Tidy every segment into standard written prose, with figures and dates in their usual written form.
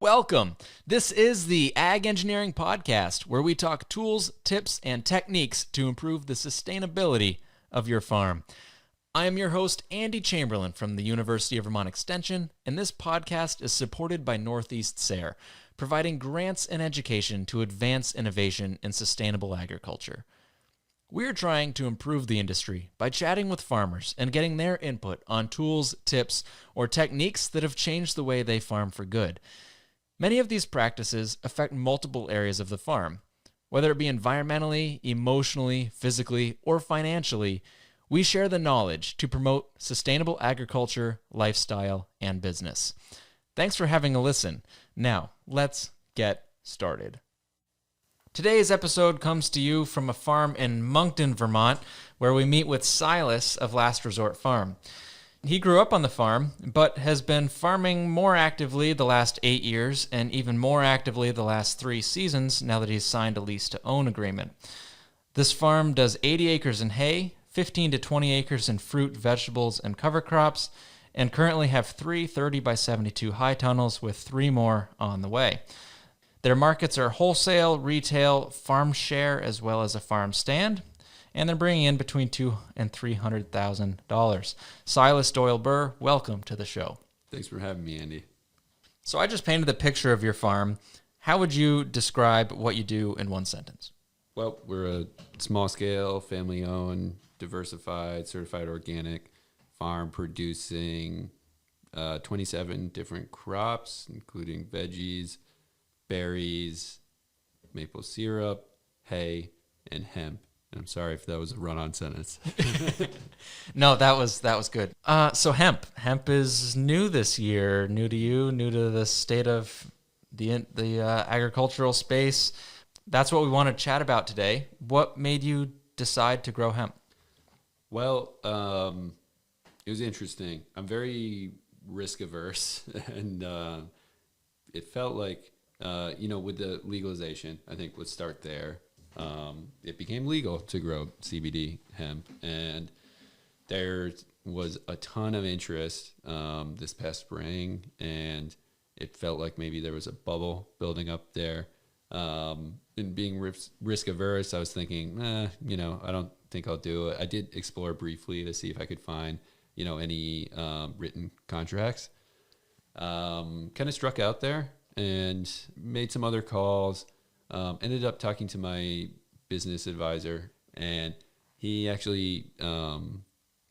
Welcome. This is the Ag Engineering Podcast, where we talk tools, tips, and techniques to improve the sustainability of your farm. I am your host, Andy Chamberlain from the University of Vermont Extension, and this podcast is supported by Northeast SARE, providing grants and education to advance innovation in sustainable agriculture. We're trying to improve the industry by chatting with farmers and getting their input on tools, tips, or techniques that have changed the way they farm for good. Many of these practices affect multiple areas of the farm. Whether it be environmentally, emotionally, physically, or financially, we share the knowledge to promote sustainable agriculture, lifestyle, and business. Thanks for having a listen. Now, let's get started. Today's episode comes to you from a farm in Moncton, Vermont, where we meet with Silas of Last Resort Farm. He grew up on the farm, but has been farming more actively the last 8 years and even more actively the last 3 seasons now that he's signed a lease-to-own agreement. This farm does 80 acres in hay, 15 to 20 acres in fruit, vegetables, and cover crops, and currently have 3 30 by 72 high tunnels with 3 more on the way. Their markets are wholesale, retail, farm share, as well as a farm stand, and they're bringing in between $200,000 and $300,000. Silas Doyle Burr, welcome to the show. Thanks for having me, Andy. So I just painted the picture of your farm. How would you describe what you do in one sentence? Well, we're a small-scale, family-owned, diversified, certified organic farm producing 27 different crops, including veggies, berries, maple syrup, hay, and hemp. I'm sorry if that was a run-on sentence. No, that was good. So hemp is new this year. New to you, new to the state of the agricultural space. That's what we want to chat about today. What made you decide to grow hemp? Well, it was interesting. I'm very risk averse, and it felt like, with the legalization, I think let's start there. It became legal to grow CBD hemp, and there was a ton of interest this past spring, and it felt like maybe there was a bubble building up there. And being risk averse, I was thinking, I don't think I'll do it. I did explore briefly to see if I could find, any written contracts. Kind of struck out there and made some other calls. Ended up talking to my business advisor, and he actually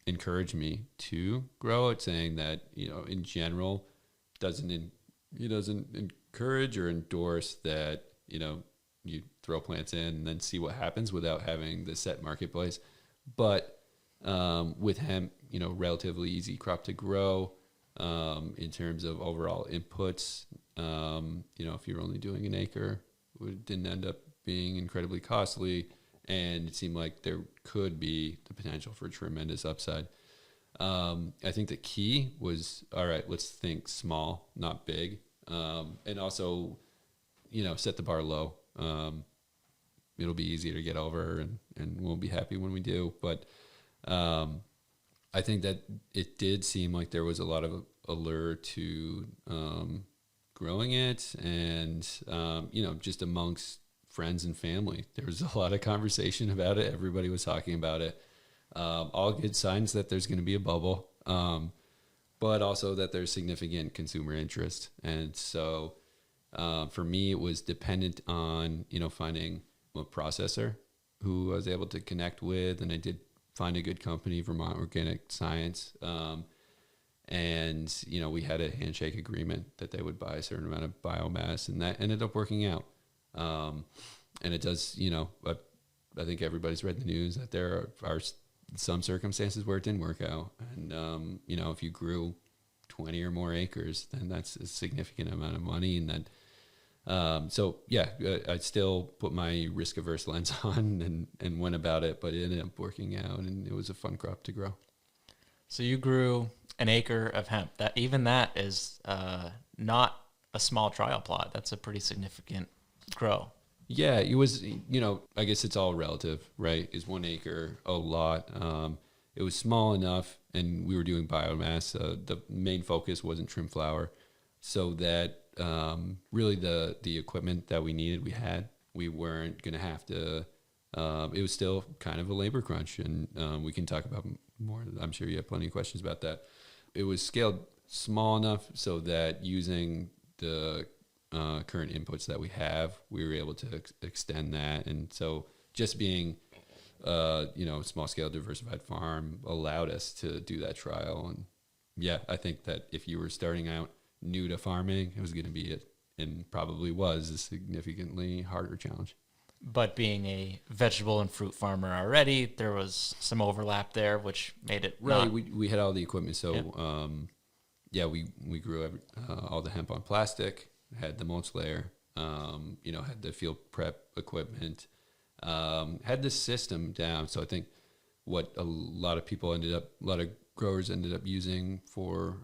encouraged me to grow it, saying that in general he doesn't encourage or endorse that you throw plants in and then see what happens without having the set marketplace. But with hemp, relatively easy crop to grow in terms of overall inputs. If you're only doing an acre, it didn't end up being incredibly costly, and it seemed like there could be the potential for tremendous upside. I think the key was, all right, let's think small, not big, and also, set the bar low. It'll be easier to get over, and we'll be happy when we do. But I think that it did seem like there was a lot of allure to growing it, and just amongst friends and family, there was a lot of conversation about it. Everybody was talking about it. All good signs that there's going to be a bubble, but also that there's significant consumer interest. And so for me, it was dependent on finding a processor who I was able to connect with, and I did find a good company, Vermont Organic Science. And, we had a handshake agreement that they would buy a certain amount of biomass, and that ended up working out. And it does, I think everybody's read the news that there are some circumstances where it didn't work out. And, if you grew 20 or more acres, then that's a significant amount of money. And then, I still put my risk averse lens on and went about it, but it ended up working out, and it was a fun crop to grow. So you grew an acre of hemp. That is not a small trial plot. That's a pretty significant grow. Yeah, it was, I guess it's all relative, right? Is 1 acre a lot? It was small enough, and we were doing biomass. The main focus wasn't trim flower, so that really the equipment that we needed, we had. We weren't going to have to. It was still kind of a labor crunch, and we can talk about more. I'm sure you have plenty of questions about that. It was scaled small enough so that using the current inputs that we have, we were able to extend that. And so just being, small scale diversified farm allowed us to do that trial. And yeah, I think that if you were starting out new to farming, it was going to be and probably was a significantly harder challenge. But being a vegetable and fruit farmer already, there was some overlap there, which made it right. We had all the equipment, so we grew all the hemp on plastic, had the mulch layer, had the field prep equipment, had the system down. So I think what a lot of growers ended up using for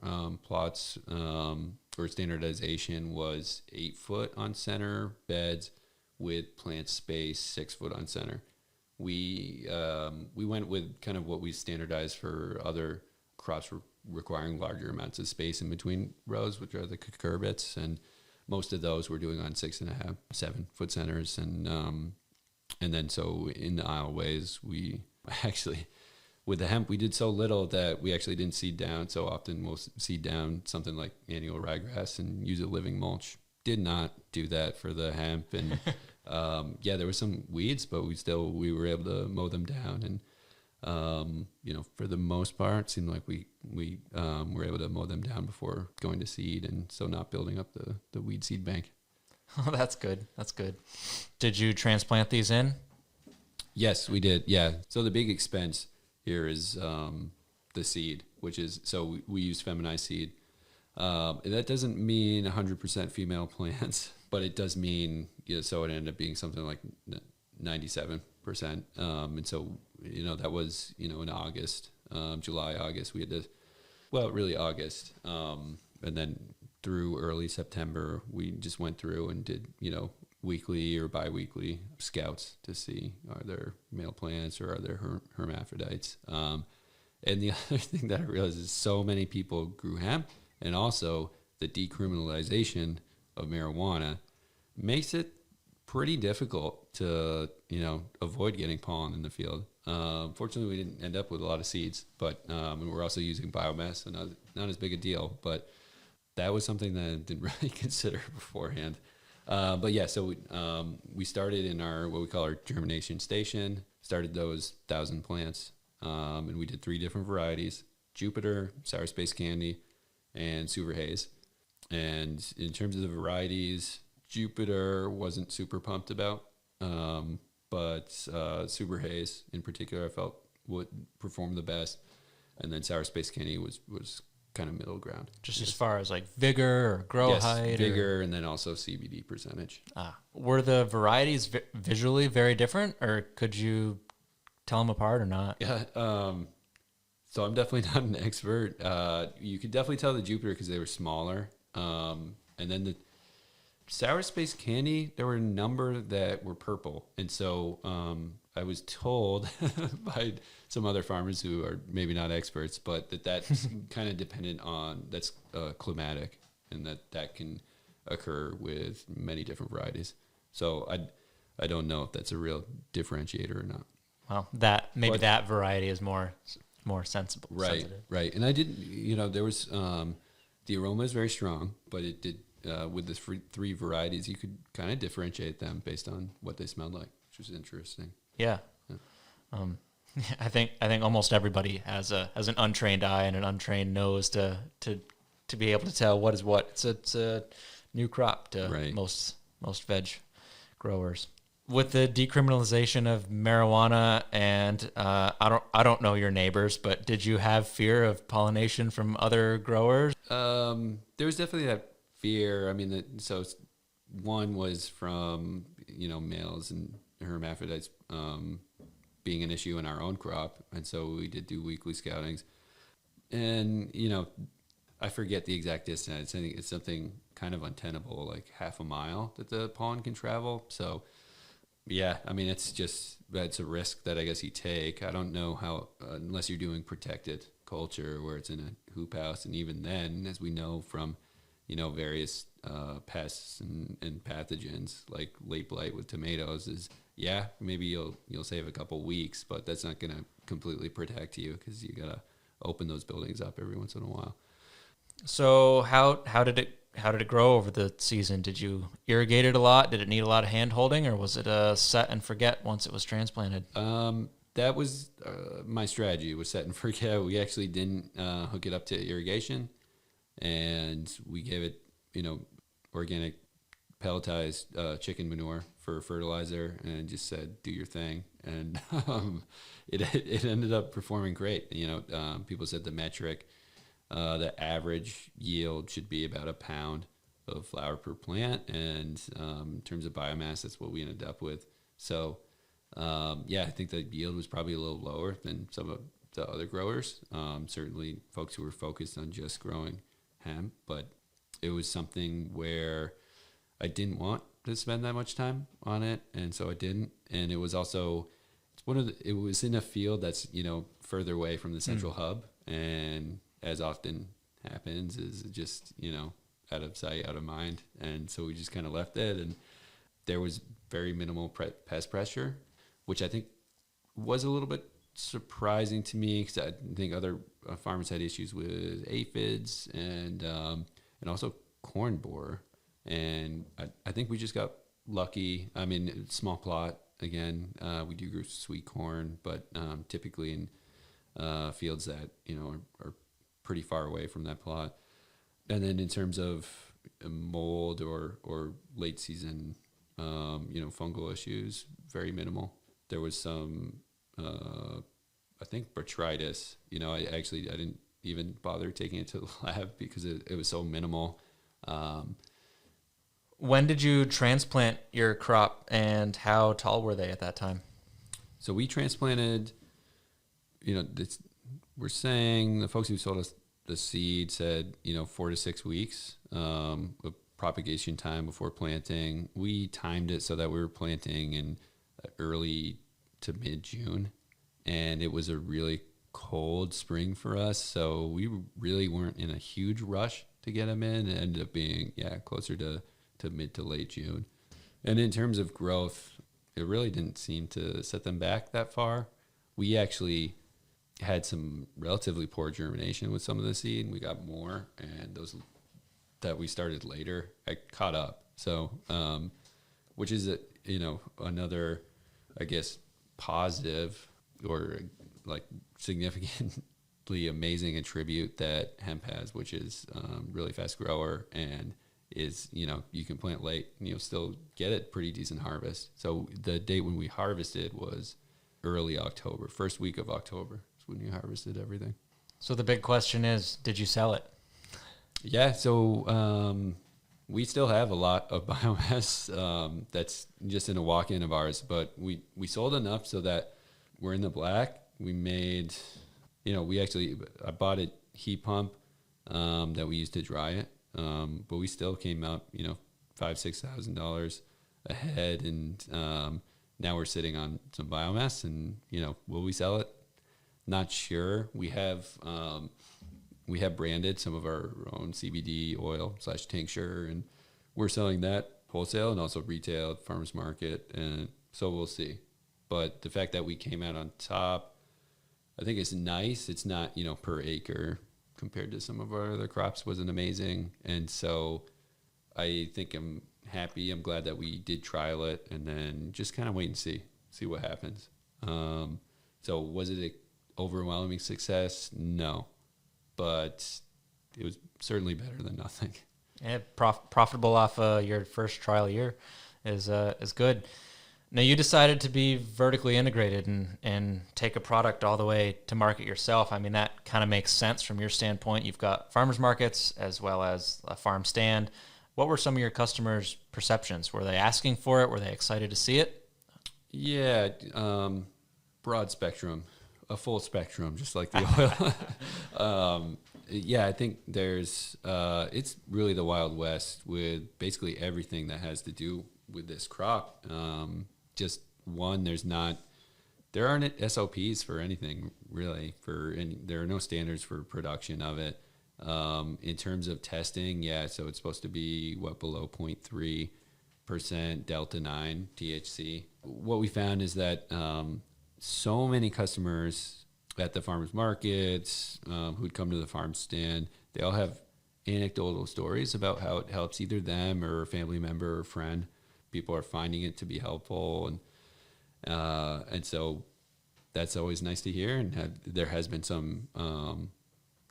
plots for standardization was 8 foot on center beds with plant space 6 foot on center. We went with kind of what we standardized for other crops requiring larger amounts of space in between rows, which are the cucurbits, and most of those we're doing on 6.5, 7 foot centers, and then so in the aisleways we actually with the hemp we did so little that we actually didn't seed down. So often we'll seed down something like annual ryegrass and use a living mulch. Did not do that for the hemp, and there were some weeds, but we were able to mow them down, and for the most part, it seemed like we were able to mow them down before going to seed, and so not building up the weed seed bank. Oh, that's good. That's good. Did you transplant these in? Yes, we did. Yeah. So the big expense here is the seed, which is we use feminized seed. That doesn't mean 100% female plants, but it does mean, so it ended up being something like 97%. And so, that was, in August, July, August, we had to, really August. And then through early September, we just went through and did, weekly or biweekly scouts to see are there male plants or are there hermaphrodites. And the other thing that I realized is so many people grew hemp, and also the decriminalization of marijuana makes it pretty difficult to, avoid getting pollen in the field. Fortunately, we didn't end up with a lot of seeds, but and we're also using biomass, so not as big a deal. But that was something that I didn't really consider beforehand. So we started in what we call our germination station, started those 1,000 plants, and we did 3 different varieties: Jupiter, Sour Space Candy, and Super Haze. And in terms of the varieties, Jupiter wasn't super pumped about, but Super Haze in particular I felt would perform the best, and then Sour Space Candy was kind of middle ground. Just as far as like vigor or grow height? Vigor, and then also CBD percentage. Were the varieties visually very different, or could you tell them apart or not? Yeah. So I'm definitely not an expert. You could definitely tell the Jupiter because they were smaller. And then the Sour Space Candy, there were a number that were purple. And so I was told by some other farmers who are maybe not experts, but that's kind of dependent on, that's climatic, and that can occur with many different varieties. So I don't know if that's a real differentiator or not. Well, that variety is more sensible. Right, sensitive. Right. And I didn't, there was, the aroma is very strong, but it did, with the 3 varieties, you could kind of differentiate them based on what they smelled like, which was interesting. Yeah. I think almost everybody has an untrained eye and an untrained nose to be able to tell what is what. It's a new crop to most veg growers. With the decriminalization of marijuana, and I don't know your neighbors, but did you have fear of pollination from other growers? There was definitely that fear. I mean, so one was from males and hermaphrodites being an issue in our own crop, and so we did do weekly scoutings. And I forget the exact distance. I think it's something kind of untenable, like half a mile that the pollen can travel. So yeah, I mean, that's a risk that I guess you take. I don't know how, unless you're doing protected culture where it's in a hoop house. And even then, as we know from, various pests and pathogens like late blight with tomatoes is, maybe you'll save a couple weeks, but that's not going to completely protect you because you got to open those buildings up every once in a while. So how did it grow over the season? Did you irrigate it a lot? Did it need a lot of hand holding, or was it a set and forget once it was transplanted? That was my strategy, was set and forget. We actually didn't hook it up to irrigation, and we gave it, organic pelletized chicken manure for fertilizer, and just said, do your thing. And it ended up performing great. People said the metric, the average yield should be about a pound of flower per plant. And in terms of biomass, that's what we ended up with. So, I think the yield was probably a little lower than some of the other growers. Certainly folks who were focused on just growing hemp, but it was something where I didn't want to spend that much time on it. And so I didn't. And it was also, it was in a field that's, further away from the central hub. And as often happens, is just, out of sight, out of mind. And so we just kind of left it. And there was very minimal pest pressure, which I think was a little bit surprising to me, because I think other farmers had issues with aphids and also corn borer. And I think we just got lucky. I mean, small plot again. We do grow sweet corn, but typically in fields that are pretty far away from that plot. And then in terms of mold or late season, fungal issues, very minimal. There was some, I think, botrytis. I didn't even bother taking it to the lab because it was so minimal. When did you transplant your crop, and how tall were they at that time? So we transplanted, we're saying the folks who sold us the seed said, 4 to 6 weeks with propagation time before planting. We timed it so that we were planting in early to mid-June, and it was a really cold spring for us, so we really weren't in a huge rush to get them in. It ended up being closer to mid to late June. And in terms of growth, it really didn't seem to set them back that far. We actually had some relatively poor germination with some of the seed, and we got more, and those that we started later, I caught up. So, which is another, I guess, positive or like significantly amazing attribute that hemp has, which is really fast grower, and is, you can plant late and you'll still get a pretty decent harvest. So the date when we harvested was early October, first week of October is when we harvested everything. So the big question is, did you sell it? Yeah, so we still have a lot of biomass that's just in a walk-in of ours, but we sold enough so that we're in the black. We made, I bought a heat pump that we used to dry it, but we still came out, $5,000-$6,000 ahead, and now we're sitting on some biomass, and will we sell it? Not sure. We have branded some of our own CBD oil / tincture, and we're selling that wholesale and also retail, farmers market, and so we'll see. But the fact that we came out on top, I think it's nice. It's not, per acre compared to some of our other crops, wasn't amazing. And so I think I'm happy. I'm glad that we did trial it, and then just kind of wait and see what happens. So was it an overwhelming success? No, but it was certainly better than nothing. Yeah, profitable off your first trial year is good. Now, you decided to be vertically integrated and take a product all the way to market yourself. I mean, that kind of makes sense from your standpoint. You've got farmers markets as well as a farm stand. What were some of your customers' perceptions? Were they asking for it? Were they excited to see it? Yeah, broad spectrum, a full spectrum, just like the oil. Yeah, I think there's, it's really the Wild West with basically everything that has to do with this crop. Just one, there aren't SOPs for anything really, there are no standards for production of it. In terms of testing, yeah, so it's supposed to be below 0.3% Delta 9 THC. What we found is that so many customers at the farmers markets who'd come to the farm stand, they all have anecdotal stories about how it helps either them or a family member or friend. People are finding it to be helpful, and so that's always nice to hear. And there has been some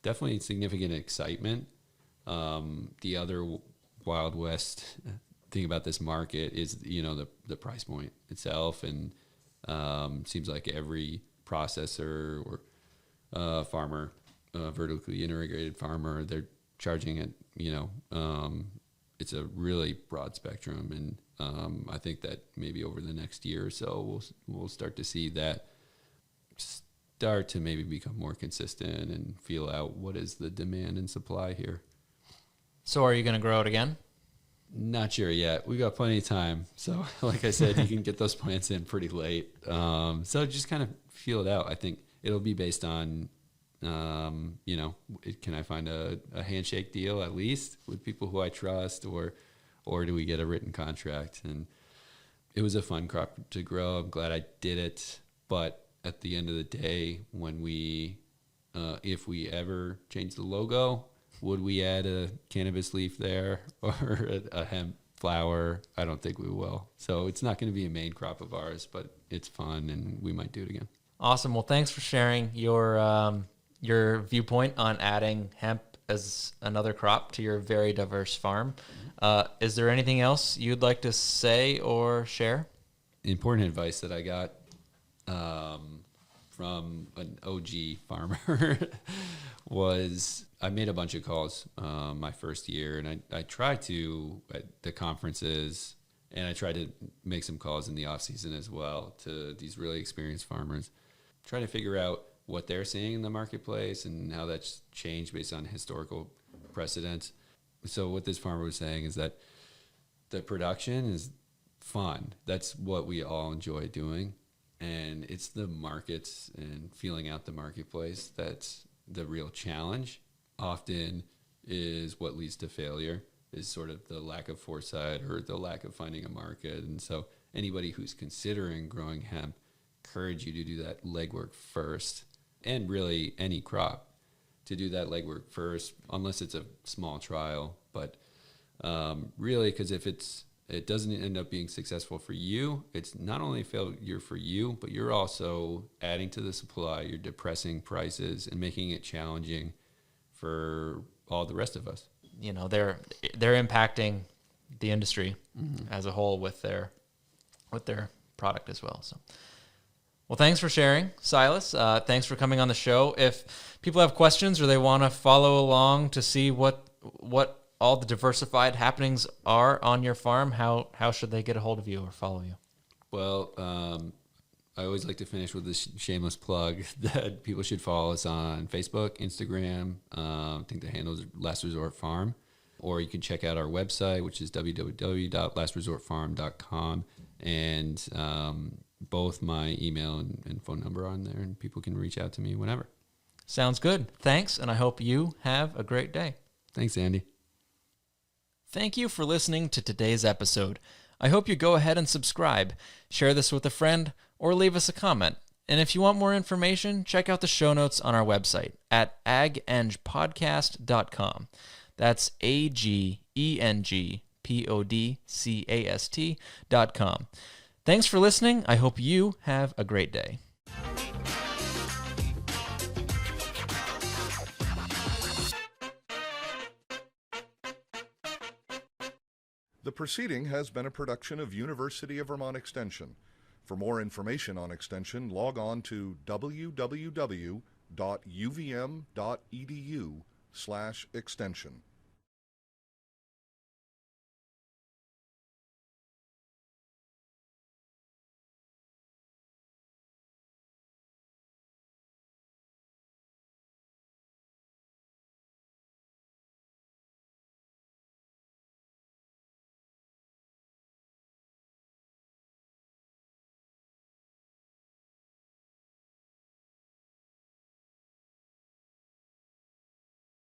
definitely significant excitement. The other Wild West thing about this market is, the price point itself, and seems like every processor or farmer, vertically integrated farmer, they're charging it. It's a really broad spectrum, and I think that maybe over the next year or so, we'll start to see that start to maybe become more consistent and feel out what is the demand and supply here. So are you going to grow it again? Not sure yet. We got plenty of time. So like I said, you can get those plants in pretty late. So just kind of feel it out. I think it'll be based on, can I find a handshake deal at least with people who I trust, or do we get a written contract? And it was a fun crop to grow. I'm glad I did it. But at the end of the day, when if we ever change the logo, would we add a cannabis leaf there or a hemp flower? I don't think we will. So it's not going to be a main crop of ours, but it's fun and we might do it again. Awesome. Well, thanks for sharing your viewpoint on adding hemp as another crop to your very diverse farm. Is there anything else you'd like to say or share? Important advice that I got from an OG farmer was I made a bunch of calls my first year, and I tried to at the conferences, and I tried to make some calls in the off season as well to these really experienced farmers, trying to figure out what they're seeing in the marketplace and how that's changed based on historical precedents. So what this farmer was saying is that the production is fun. That's what we all enjoy doing. And it's the markets and feeling out the marketplace that's the real challenge. Often is what leads to failure, is sort of the lack of foresight or the lack of finding a market. And so anybody who's considering growing hemp, encourage you to do that legwork first, and really any crop, to do that legwork first, unless it's a small trial. But really, because if it doesn't end up being successful for you, it's not only a failure for you, but you're also adding to the supply, you're depressing prices and making it challenging for all the rest of us. They're impacting the industry as a whole with their product as well. So, well, thanks for sharing, Silas. Thanks for coming on the show. If people have questions or they want to follow along to see what all the diversified happenings are on your farm, how should they get a hold of you or follow you? Well, I always like to finish with this shameless plug that people should follow us on Facebook, Instagram. I think the handle is Last Resort Farm. Or you can check out our website, which is www.lastresortfarm.com. And both my email and phone number are on there, and people can reach out to me whenever. Sounds good. Thanks, and I hope you have a great day. Thanks, Andy. Thank you for listening to today's episode. I hope you go ahead and subscribe, share this with a friend, or leave us a comment. And if you want more information, check out the show notes on our website at agengpodcast.com. That's agengpodcast.com. Thanks for listening. I hope you have a great day. The proceeding has been a production of University of Vermont Extension. For more information on Extension, log on to www.uvm.edu/extension.